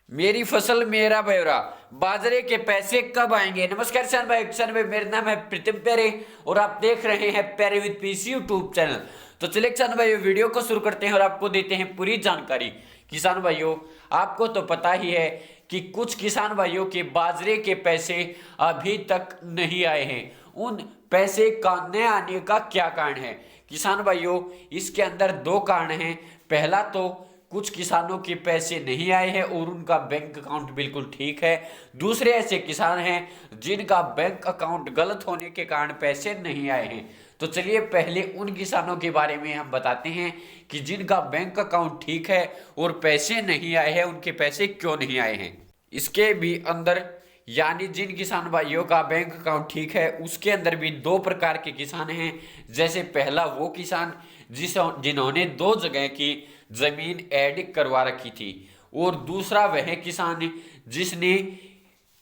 मेरी फसल मेरा ब्यौरा, बाजरे के पैसे कब आएंगे। नमस्कार किसान भाई, मेरा नाम है प्रीतम प्यारे और आप देख रहे हैं प्यारे विद पीसी यूट्यूब चैनल। तो चलिए किसान भाइयों, वीडियो को शुरू करते हैं और आपको देते हैं पूरी जानकारी। किसान भाइयों, आपको तो पता ही है कि कुछ किसान भाइयों के बाजरे के पैसे अभी तक नहीं आए हैं। उन पैसे का न आने का क्या कारण है किसान भाइयों? इसके अंदर दो कारण हैं। पहला तो कुछ किसानों के पैसे नहीं आए हैं और उनका बैंक अकाउंट बिल्कुल ठीक है। दूसरे ऐसे किसान हैं जिनका बैंक अकाउंट गलत होने के कारण पैसे नहीं आए हैं। तो चलिए पहले उन किसानों के बारे में हम बताते हैं कि जिनका बैंक अकाउंट ठीक है और पैसे नहीं आए हैं, उनके पैसे क्यों नहीं आए हैं। इसके भी अंदर यानी जिन किसान भाइयों का बैंक अकाउंट ठीक है उसके अंदर भी दो प्रकार के किसान हैं। जैसे पहला वो किसान जिन्होंने दो जगह की जमीन ऐड करवा रखी थी, और दूसरा वह किसान जिसने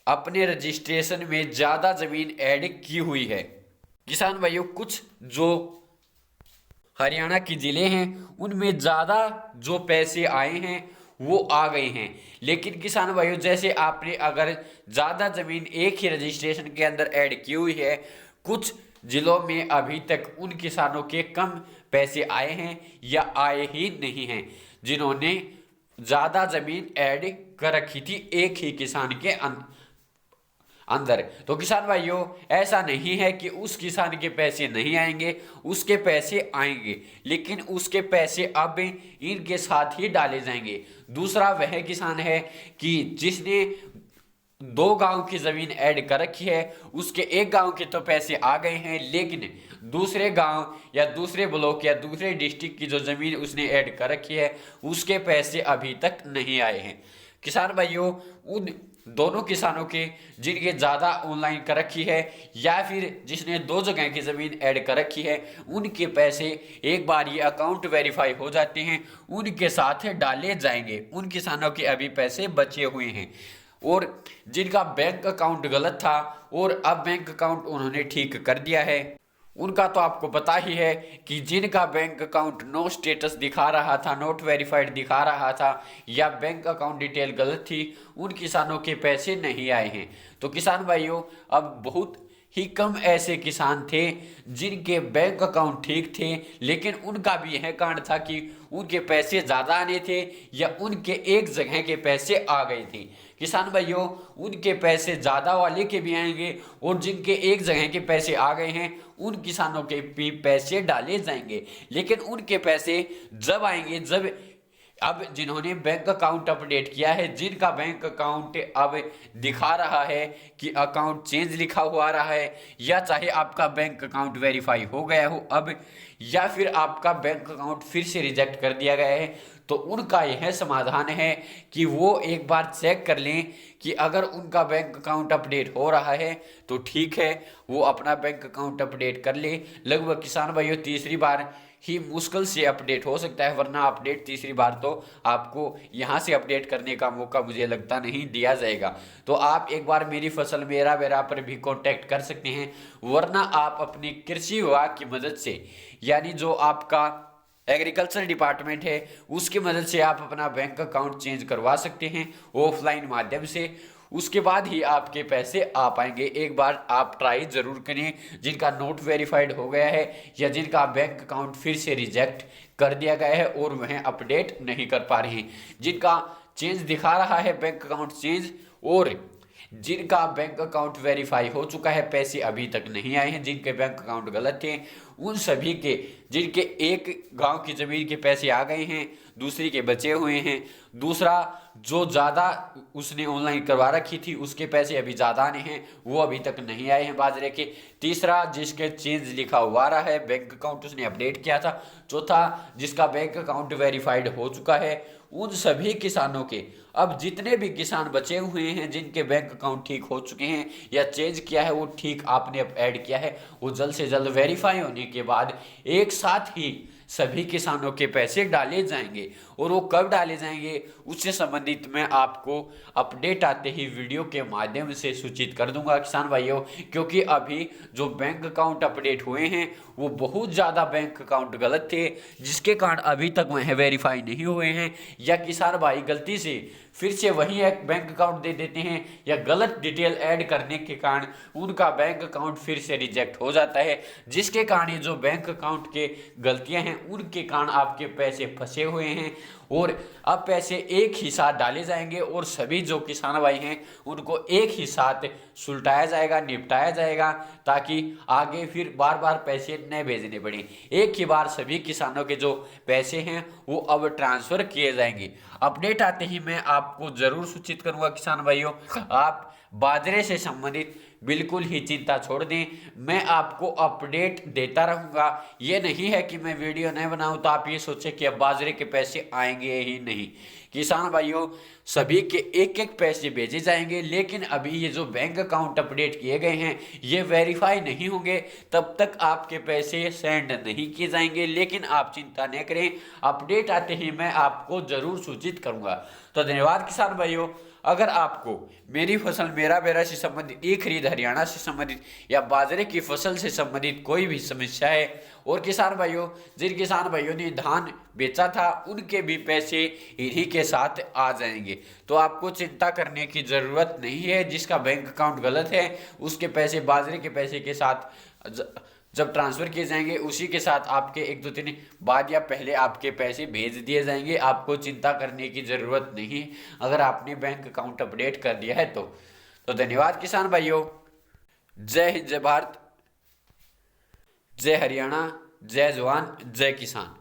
अपने रजिस्ट्रेशन में ज्यादा जमीन ऐड की हुई है। किसान भाइयों, कुछ जो हरियाणा के जिले हैं उनमें ज़्यादा जो पैसे आए हैं वो आ गए हैं। लेकिन किसान भाइयों, जैसे आपने अगर ज़्यादा ज़मीन एक ही रजिस्ट्रेशन के अंदर ऐड की हुई है, कुछ जिलों में अभी तक उन किसानों के कम पैसे आए हैं या आए ही नहीं हैं जिन्होंने ज़्यादा ज़मीन ऐड कर रखी थी एक ही किसान के अंदर। तो किसान भाइयों, ऐसा नहीं है कि उस किसान के पैसे नहीं आएंगे, उसके पैसे आएंगे, लेकिन उसके पैसे अब इनके साथ ही डाले जाएंगे। दूसरा वह किसान है कि जिसने दो गांव की जमीन ऐड कर रखी है, उसके एक गांव के तो पैसे आ गए हैं, लेकिन दूसरे गांव या दूसरे ब्लॉक या दूसरे डिस्ट्रिक्ट की जो जमीन उसने ऐड कर रखी है उसके पैसे अभी तक नहीं आए हैं। किसान भाइयों, उन दोनों किसानों के जिनके ज़्यादा ऑनलाइन कर रखी है या फिर जिसने दो जगह की ज़मीन ऐड कर रखी है, उनके पैसे एक बार ये अकाउंट वेरीफाई हो जाते हैं उनके साथ डाले जाएंगे। उन किसानों के अभी पैसे बचे हुए हैं। और जिनका बैंक अकाउंट गलत था और अब बैंक अकाउंट उन्होंने ठीक कर दिया है, उनका तो आपको पता ही है कि जिनका बैंक अकाउंट नो स्टेटस दिखा रहा था, नॉट वेरीफाइड दिखा रहा था या बैंक अकाउंट डिटेल गलत थी, उन किसानों के पैसे नहीं आए हैं। तो किसान भाइयों, अब बहुत ही कम ऐसे किसान थे जिनके बैंक अकाउंट ठीक थे, लेकिन उनका भी यह कारण था कि उनके पैसे ज़्यादा आने थे या उनके एक जगह के पैसे आ गए थे। किसान भाइयों, उनके पैसे ज़्यादा वाले के भी आएंगे और जिनके एक जगह के पैसे आ गए हैं उन किसानों के भी पैसे डाले जाएंगे। लेकिन उनके पैसे जब आएंगे जब अब जिन्होंने बैंक अकाउंट अपडेट किया है, जिनका बैंक अकाउंट अब दिखा रहा है कि अकाउंट चेंज लिखा हुआ आ रहा है, या चाहे आपका बैंक अकाउंट वेरीफाई हो गया हो अब, या फिर आपका बैंक अकाउंट फिर से रिजेक्ट कर दिया गया है, तो उनका यह समाधान है कि वो एक बार चेक कर लें कि अगर उनका बैंक अकाउंट अपडेट हो रहा है तो ठीक है, वो अपना बैंक अकाउंट अपडेट कर ले। लगभग किसान भाइयों तीसरी बार ही मुश्किल से अपडेट हो सकता है, वरना अपडेट तीसरी बार तो आपको यहाँ से अपडेट करने का मौका मुझे लगता नहीं दिया जाएगा। तो आप एक बार मेरी फसल मेरा बेरा पर भी कांटेक्ट कर सकते हैं, वरना आप अपने कृषि विभाग की मदद से यानी जो आपका एग्रीकल्चर डिपार्टमेंट है उसकी मदद से आप अपना बैंक अकाउंट चेंज करवा सकते हैं ऑफलाइन माध्यम से। उसके बाद ही आपके पैसे आ पाएंगे। एक बार आप ट्राई जरूर करें। जिनका नोट वेरीफाइड हो गया है या जिनका बैंक अकाउंट फिर से रिजेक्ट कर दिया गया है और वह अपडेट नहीं कर पा रहे हैं, जिनका चेंज दिखा रहा है बैंक अकाउंट चेंज, और जिनका बैंक अकाउंट वेरीफाई हो चुका है पैसे अभी तक नहीं आए हैं, जिनके बैंक अकाउंट गलत थे, उन सभी के जिनके एक गांव की जमीन के पैसे आ गए हैं, दूसरी के बचे हुए हैं, दूसरा जो ज़्यादा उसने ऑनलाइन करवा रखी थी उसके पैसे अभी ज़्यादा आने हैं, वो अभी तक नहीं आए हैं बाजरे के, तीसरा जिसके चेंज लिखा हुआ रहा है बैंक अकाउंट उसने अपडेट किया था, चौथा जिसका बैंक अकाउंट वेरीफाइड हो चुका है। उन सभी किसानों के अब जितने भी किसान बचे हुए हैं जिनके बैंक अकाउंट ठीक हो चुके हैं या चेंज किया है, वो ठीक आपने अब ऐड किया है, वो जल्द से जल्द वेरीफाई होने के बाद एक साथ ही सभी किसानों के पैसे डाले जाएंगे और वो कब डाले जाएंगे उससे संबंधित मैं आपको अपडेट आते ही वीडियो के माध्यम से सूचित कर दूंगा किसान भाइयों। क्योंकि अभी जो बैंक अकाउंट अपडेट हुए हैं वो बहुत ज़्यादा बैंक अकाउंट गलत थे, जिसके कारण अभी तक वह वेरीफाई नहीं हुए हैं, या किसान भाई गलती से फिर से वही एक बैंक अकाउंट दे देते हैं, या गलत डिटेल ऐड करने के कारण उनका बैंक अकाउंट फिर से रिजेक्ट हो जाता है, जिसके कारण ये जो बैंक अकाउंट के गलतियां हैं उनके कारण आपके पैसे फंसे हुए हैं। और अब पैसे एक ही साथ डाले जाएंगे और सभी जो किसान भाई हैं उनको एक ही साथ सुलटाया जाएगा, निपटाया जाएगा, ताकि आगे फिर बार बार पैसे न भेजने पड़े। एक ही बार सभी किसानों के जो पैसे हैं वो अब ट्रांसफर किए जाएंगे। अपडेट आते ही मैं आपको जरूर सूचित करूंगा किसान भाइयों। आप बाजरे से संबंधित बिल्कुल ही चिंता छोड़ दें, मैं आपको अपडेट देता रहूंगा। ये नहीं है कि मैं वीडियो नहीं बनाऊं तो आप ये सोचें कि अब बाजरे के पैसे आएंगे ही नहीं। किसान भाइयों सभी के एक एक पैसे भेजे जाएंगे, लेकिन अभी ये जो बैंक अकाउंट अपडेट किए गए हैं ये वेरीफाई नहीं होंगे, तब तक आपके पैसे सेंड नहीं किए जाएंगे। लेकिन आप चिंता न करें, अपडेट आते ही मैं आपको जरूर सूचित करूंगा। तो धन्यवाद किसान भाइयों। अगर आपको मेरी फसल मेरा बेरा से संबंधित, ई खरीद हरियाणा से संबंधित या बाजरे की फसल से संबंधित कोई भी समस्या है, और किसान भाइयों जिन किसान भाइयों ने धान बेचा था उनके भी पैसे इन्हीं के साथ आ जाएंगे, तो आपको चिंता करने की ज़रूरत नहीं है। जिसका बैंक अकाउंट गलत है उसके पैसे बाजरे के पैसे के साथ जब ट्रांसफर किए जाएंगे उसी के साथ आपके 1-2 दिन बाद या पहले आपके पैसे भेज दिए जाएंगे। आपको चिंता करने की ज़रूरत नहीं अगर आपने बैंक अकाउंट अपडेट कर दिया है तो धन्यवाद किसान भाइयों। जय हिंद, जय भारत, जय हरियाणा, जय जवान, जय किसान।